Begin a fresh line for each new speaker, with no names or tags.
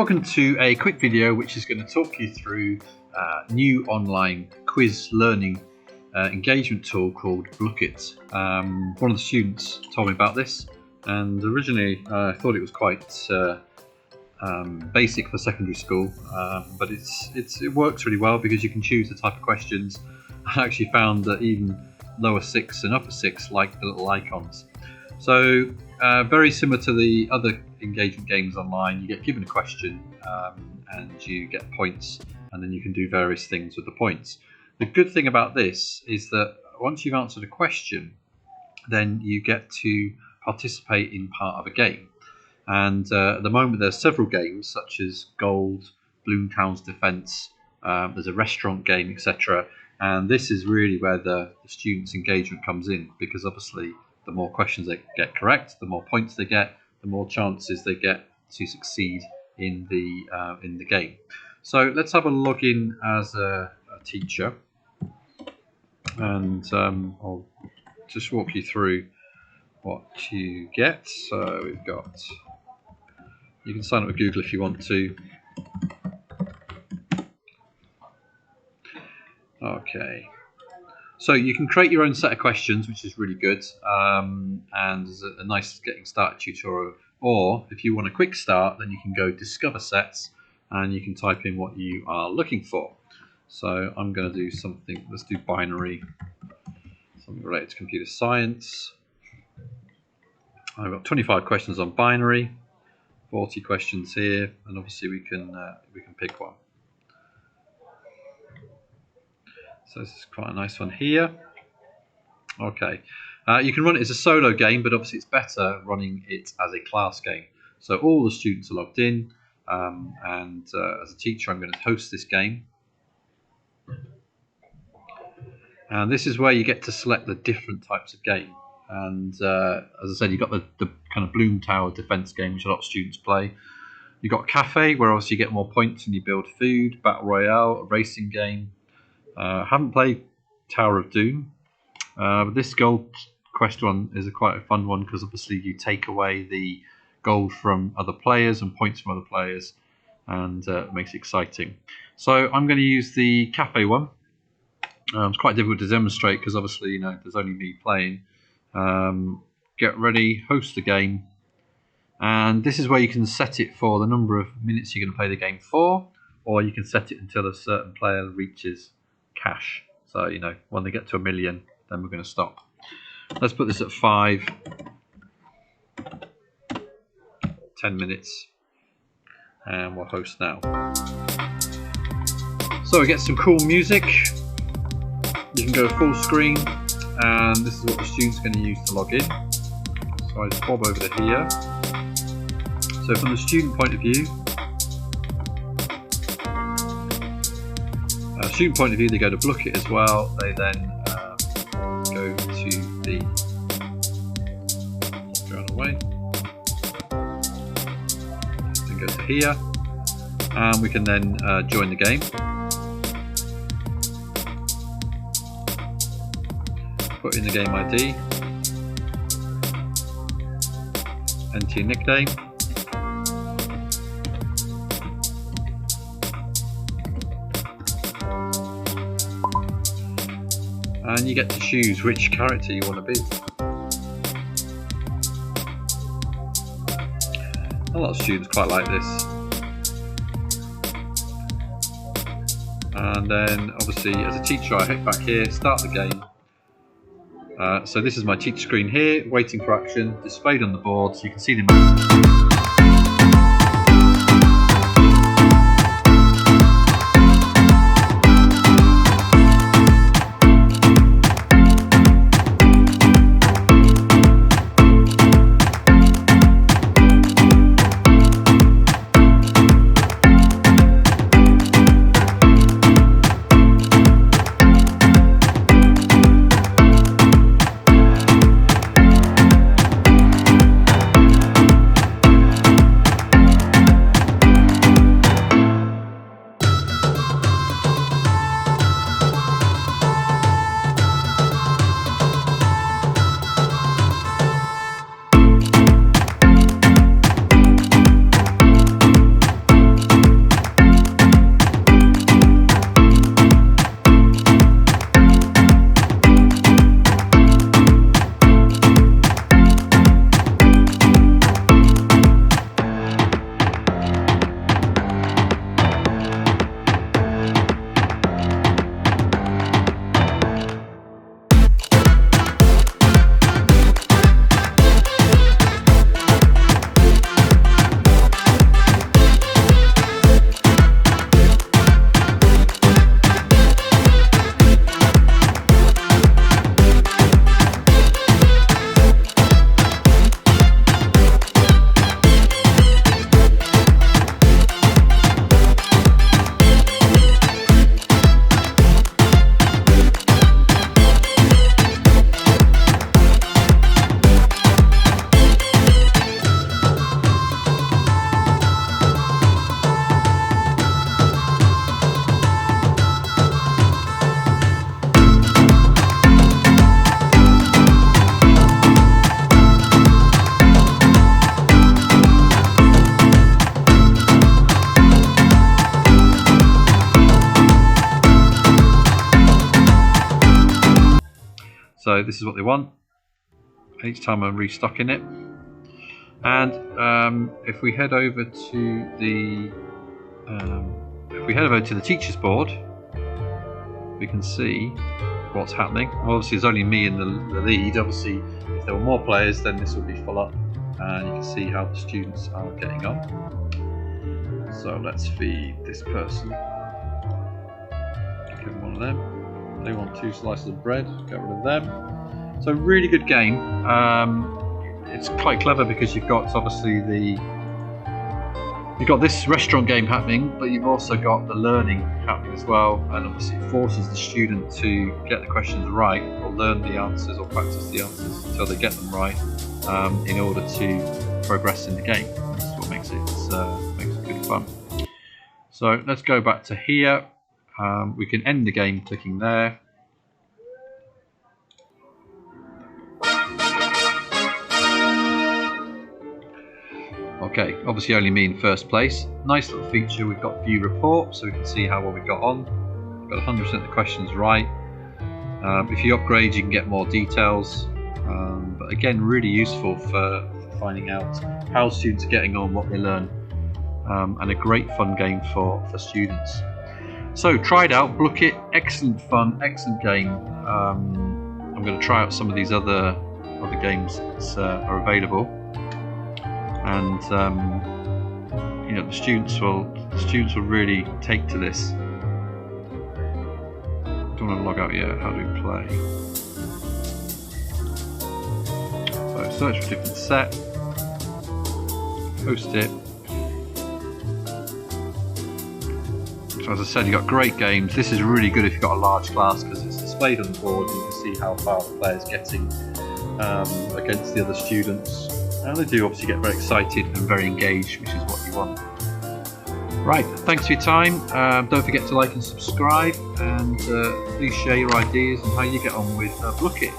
Welcome to a quick video which is going to talk you through a new online quiz learning engagement tool called Blooket. One of the students told me about this, and originally I thought it was quite basic for secondary school, but it works really well because you can choose the type of questions. I actually found that even lower six and upper six like the little icons. So very similar to the other engagement games online, you get given a question and you get points, and then you can do various things with the points. The good thing about this is that once you've answered a question, then you get to participate in part of a game. And at the moment there's several games such as Gold, Bloomtown's Defence, there's a restaurant game, etc. And this is really where the students' engagement comes in, because obviously the more questions they get correct, the more points they get, the more chances they get to succeed in the game. So let's have a login as a teacher, and I'll just walk you through what you get. So we've got, you can sign up with Google if you want to. Okay. So you can create your own set of questions, which is really good, and there's a nice getting started tutorial. Or if you want a quick start, then you can go discover sets and you can type in what you are looking for. So I'm going to do something, let's do binary, something related to computer science. I've got 25 questions on binary, 40 questions here, and obviously we can pick one. So this is quite a nice one here. Okay, you can run it as a solo game, but obviously it's better running it as a class game. So all the students are logged in, and as a teacher I'm going to host this game. And this is where you get to select the different types of game. And as I said, you've got the kind of Bloom Tower defense game, which a lot of students play. You've got Cafe, where obviously you get more points and you build food. Battle Royale, a racing game. Haven't played Tower of Doom, but this gold quest one is quite a fun one, because obviously you take away the gold from other players and points from other players, and it makes it exciting. So I'm going to use the Cafe one. It's quite difficult to demonstrate because obviously there's only me playing. Get ready, host the game, and this is where you can set it for the number of minutes you're going to play the game for, or you can set it until a certain player reaches cash. So when they get to 1 million, then we're going to stop. Let's put this at 5, 10 minutes, and we'll host now. So we get some cool music. You can go full screen, and this is what the student's going to use to log in. So I just bob over to here. So from the student point of view, they go to Blooket as well. They then go to the then go to here, and we can then join the game. Put in the game ID, enter your nickname. And you get to choose which character you want to be. A lot of students quite like this. And then obviously as a teacher I hit back here, start the game. So this is my teacher screen here, waiting for action, displayed on the board so you can see the map. So this is what they want. Each time I'm restocking it. And if we head over to the teachers board, we can see what's happening. Obviously, there's only me in the lead. Obviously, if there were more players, then this would be full up, and you can see how the students are getting on. So let's feed this person. Give them one of them. They want 2 slices of bread. Get rid of them. So really good game. It's quite clever because you've got obviously you've got this restaurant game happening, but you've also got the learning happening as well, and obviously it forces the student to get the questions right, or learn the answers, or practice the answers until they get them right, in order to progress in the game. That's what makes it good fun. So let's go back to here. We can end the game clicking there. Okay, obviously only me in first place. Nice little feature, we've got view report, so we can see how well we got on. We've got 100% of the questions right. If you upgrade, you can get more details. But again, really useful for finding out how students are getting on, what they learn. And a great fun game for students. So try it out, Blooket, excellent fun, excellent game. I'm going to try out some of these other games that are available. And you know, the students will really take to this. Don't want to log out yet. How do we play? So search for different set, post it. So as I said, you've got great games. This is really good if you've got a large class because it's displayed on the board and you can see how far the player's getting against the other students. And they do obviously get very excited and very engaged, which is what you want. Right, thanks for your time. Don't forget to like and subscribe, and please share your ideas and how you get on with Blooket.